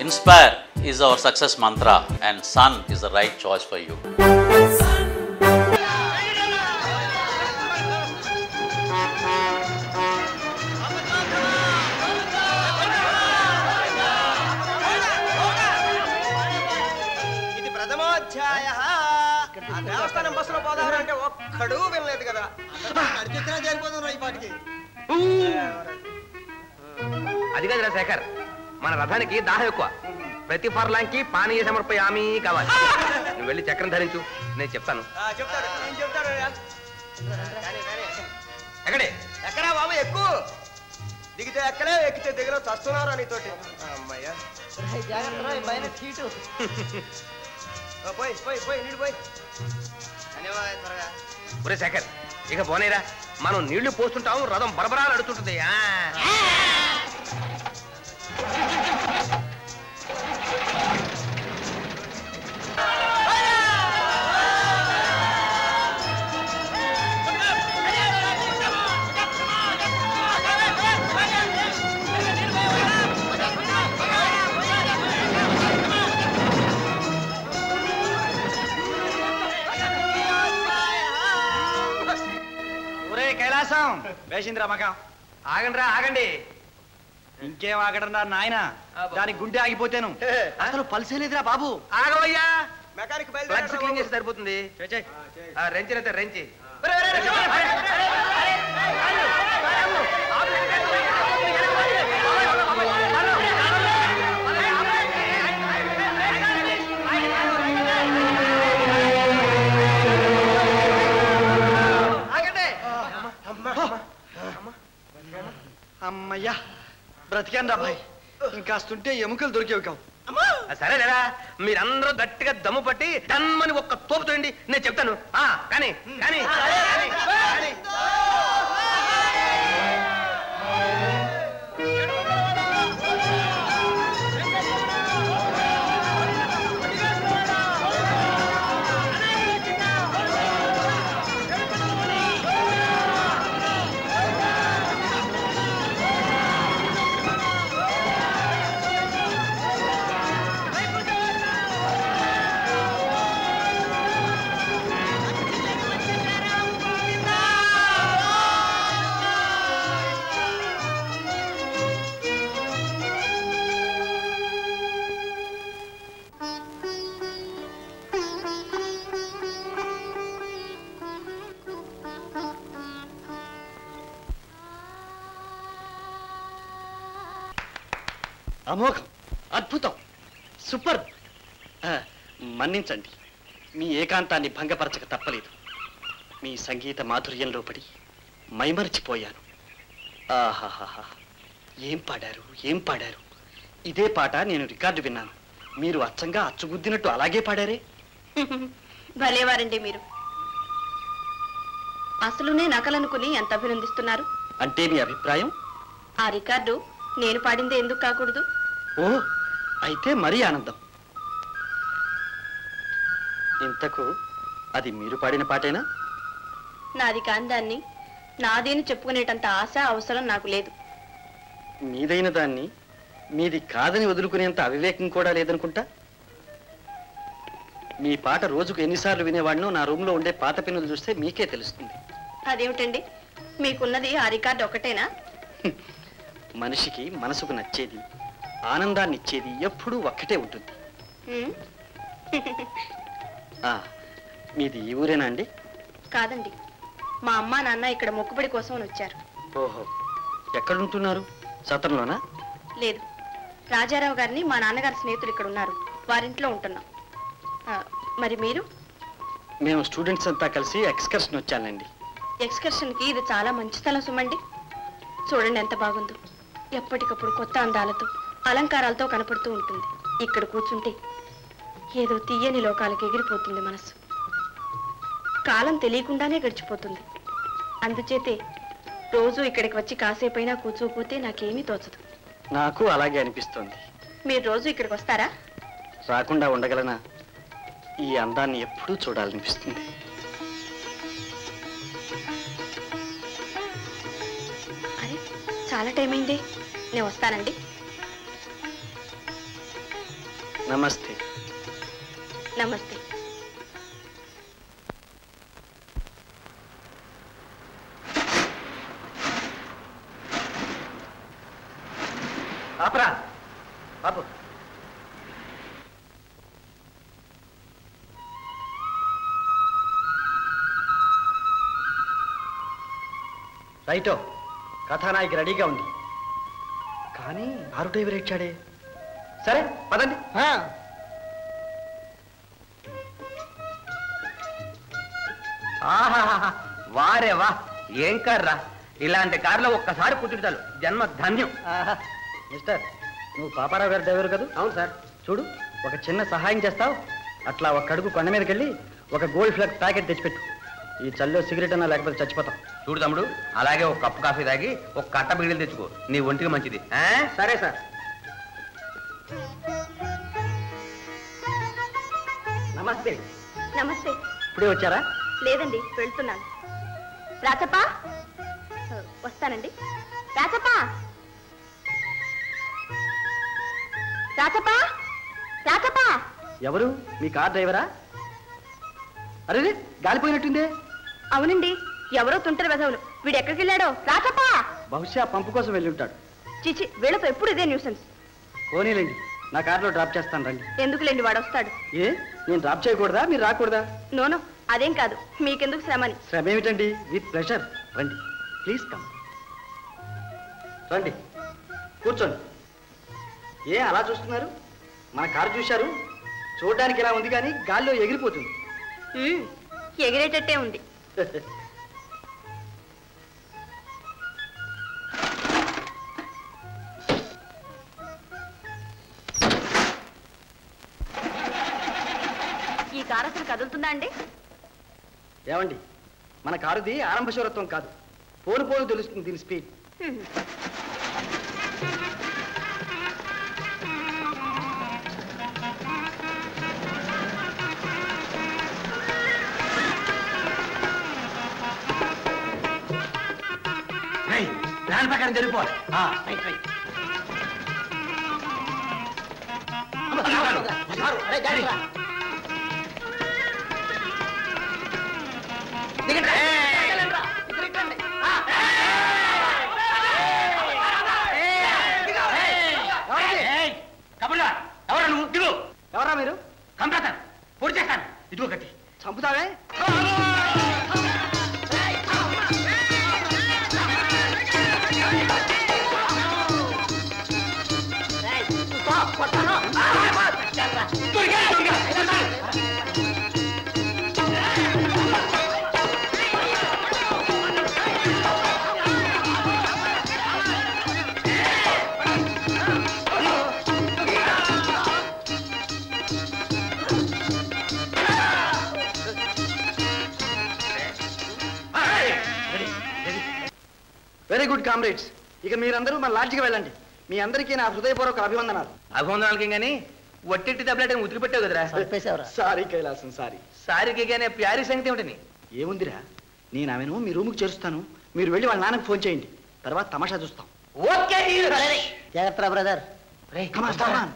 Inspire is our success mantra and Sun is the right choice for you. ఇది ప్రథమోధ్యాయః. ఆ దేవస్థానం బస్సులో పోదామంటే ఒక్కడూ వినలేదు కదా. నడిచినా జరిపోతున్నా ఈ పాటికి. అది కాదురా శేఖర్, మన రథానికి దాహం ఎక్కువ. ప్రతి ఫర్లాంకి పానీయ సమర్పయామి కావాలి. నువ్వు వెళ్ళి చక్రం ధరించు, నేను చెప్తాను. చెప్తాడు, నేను చెప్తాడు. ఎక్కడే? ఎక్కడా బాబు, ఎక్కువ దిగితే ఎక్కడే, ఎక్కితే దిగలో చస్తున్నారా నీతోటి. అమ్మయ్యా పోయి పోయి పోయి నీళ్ళు పోయి. ధన్యవాదాలు. త్వరగా ఒరే శేఖర్, ఇక పోనేరా, మనం నీళ్లు పోస్తుంటాం, రథం బరబరాలు అడుగుతుంటుంది. కైలాసం వేసిందిరా మక. ఆగండి రా, ఆగండి. ఇంకేం ఆగడరా నాయన, దాని గుండె ఆగిపోతాను. అసలు పలిసేలేదురా బాబు. ఆగవయ్యా, మెకానిక్ ప్లగ్స్ క్లీన్ చేసి సరిపోతుంది. Wrench wrench. అమ్మయ్యా, బ్రతికాను రా భాయ్. ఇంకాస్తుంటే ఎముకలు దొరికేవి కావు. సరేలేరా, మీరందరూ గట్టిగా దమ్ము పట్టి దమ్మని ఒక్క తోపుతోండి, నేను చెప్తాను. కానీ కానీ అమోఘం, అద్భుతం, సూపర్. మన్నించండి, మీ ఏకాంతాన్ని భంగపరచక తప్పలేదు. మీ సంగీత మాధుర్యంలో పడి మైమరిచిపోయాను. ఆహాహా, ఏం పాడారు, ఏం పాడారు. ఇదే పాట నేను రికార్డు విన్నాను. మీరు అచ్చంగా అచ్చుగుద్దినట్టు అలాగే పాడారే. భలేవారండి మీరు. అసలునే నకలనుకుని ఎంత అభినందిస్తున్నారు. అంటే మీ అభిప్రాయం? ఆ రికార్డు నేను పాడిందే ఎందుకు కాకూడదు? ఓ, అయితే మరీ ఆనందం. ఇంతకు అది మీరు పాడిన పాటేనా? నాది కాని దాన్ని నాదేని చెప్పుకునేటంత ఆశ అవసరం నాకు లేదు. మీదైన దాన్ని మీది కాదని వదులుకునేంత అవివేకం కూడా లేదనుకుంటా. మీ పాట రోజుకు ఎన్నిసార్లు వినేవాడినో నా రూమ్లో ఉండే పాత పిన్నులు చూస్తే మీకే తెలుస్తుంది. అదేమిటండి, మీకున్నది ఆ రికార్డు ఒకటేనా? మనిషికి మనసుకు నచ్చేది, ఆనందాన్ని ఇచ్చేది ఎప్పుడూ ఒక్కటే ఉంటుంది. మీది ఈ ఊరేనా అండి? కాదండి, మా అమ్మా నాన్న ఇక్కడ మొక్కుబడి కోసం వచ్చారు. ఓహో, ఎక్కడుంటున్నారు? సత్రంలోనా? లేదు, రాజారావు గారిని మా నాన్నగారి స్నేహితులు ఇక్కడ ఉన్నారు, వారింట్లో ఉంటున్నాం. మరి మీరు? మేము స్టూడెంట్స్ అంతా కలిసి ఎక్స్కర్షన్ వచ్చానండి. ఎక్స్కర్షన్కి ఇది చాలా మంచి స్థలం సుమండి. చూడండి ఎంత బాగుందో. ఎప్పటికప్పుడు కొత్త అందాలతో అలంకారాలతో కనపడుతూ ఉంటుంది. ఇక్కడ కూర్చుంటే ఏదో తీయని లోకాలకు ఎగిరిపోతుంది మనసు. కాలం తెలియకుండానే గడిచిపోతుంది. అందుచేతే రోజు ఇక్కడికి వచ్చి కాసేపైనా కూర్చోపోతే నాకేమీ తోచదు. నాకు అలాగే అనిపిస్తోంది. మీరు రోజు ఇక్కడికి వస్తారా? రాకుండా ఉండగలనా? ఈ అందాన్ని ఎప్పుడూ చూడాలనిపిస్తుంది. అరే, చాలా టైం అయింది, నేను వస్తానండి. నమస్తే. నమస్తే. ఆపరా బాబు. రైటో, కథానాయికి రెడీగా ఉంది. కానీ ఆరు డ్రైవర్ ఇచ్చాడే. సరే పదండి. ఆహాహా, వారే వా, ఏం కార్రా! ఇలాంటి కార్లో ఒక్కసారి కూర్చుంటారు, జన్మ ధన్యం. మిస్టర్, నువ్వు పాపారావు గారి డ్రైవర్ కదా? అవును సార్. చూడు, ఒక చిన్న సహాయం చేస్తావు. అట్లా ఒక అడుగు కొండ మీదకి వెళ్ళి ఒక గోల్డ్ ఫ్లగ్ ప్యాకెట్ తెచ్చిపెట్టు. ఈ చల్లో సిగరెట్ అన్నా లేకపోతే చచ్చిపోతాం. చూడు తమ్ముడు, అలాగే ఒక కప్పు కాఫీ తాగి ఒక కట్ట బిగిడలు తెచ్చుకో, నీ ఒంటికి మంచిది. సరే సార్. నమస్తే. నమస్తే. ఇప్పుడే వచ్చారా? లేదండి, వెళ్తున్నాను. రాచప్ప, వస్తానండి. రాచప్ప, రాచప్ప, రాచప్ప. ఎవరు? మీ కార్ డ్రైవరా? అరే, గాలిపోయినట్టుందే. అవునండి, ఎవరో తుంటరి వెధవులు. వీడు ఎక్కడికి వెళ్ళాడో? రాచప్ప. బహుశా పంపు కోసం వెళ్ళి ఉంటాడు. చిచి, వీళ్ళతో ఎప్పుడు ఇదే న్యూసెన్స్. పోనీలేండి, నా కార్లో డ్రాప్ చేస్తాను, రండి. ఎందుకులేండి, వాడు వస్తాడు. ఏ, నేను డ్రాప్ చేయకూడదా? మీరు రాకూడదా? నోనో, అదేం కాదు. మీకెందుకు శ్రమని. శ్రమ ఏమిటండి? With pressure. రండి, ప్లీజ్ కమ్. రండి, కూర్చోండి. ఏ అలా చూస్తున్నారు? మన కారు చూశారు? చూడడానికి ఇలా ఉంది కానీ గాల్లో ఎగిరిపోతుంది. ఎగిరేటట్టే ఉంది. ఈ కారు అసలు కదులుతుందా అండి? ఏమండి, మన కారుది ఆరంభ శూరత్వం కాదు, పోను పోను తెలుస్తుంది దీని స్పీడ్. ప్లాన్ ప్రకారం జరిగిపోవాలి. ఎవరా నువ్వు? దిగు. ఎవరా మీరు? కంప్యూటర్ పొడి చేస్తాను. ఇదిగో కట్టి చంపుతావే? Very good comrades. ఇక మీరందరూ మన లాడ్జికి వెళ్ళండి. మీ అందరికీ నా హృదయపూర్వక అభివందనాలు. అభివందనాలకి కానీ ఒట్టి దెబ్బలాట ఉతికి పెట్టావు కదరా. Sorry Kailasam, sorry. సారీకి కానీ ప్యారీ సంగతి ఏమిటని? ఏముందిరా, నేను ఆమెను మీ రూముకి చేరుస్తాను. మీరు వెళ్ళి వాళ్ళ నాన్నకు ఫోన్ చేయండి. తర్వాత తమాషా చూస్తాం. ఓకే జాగ్రత్త brother. Come on, come on.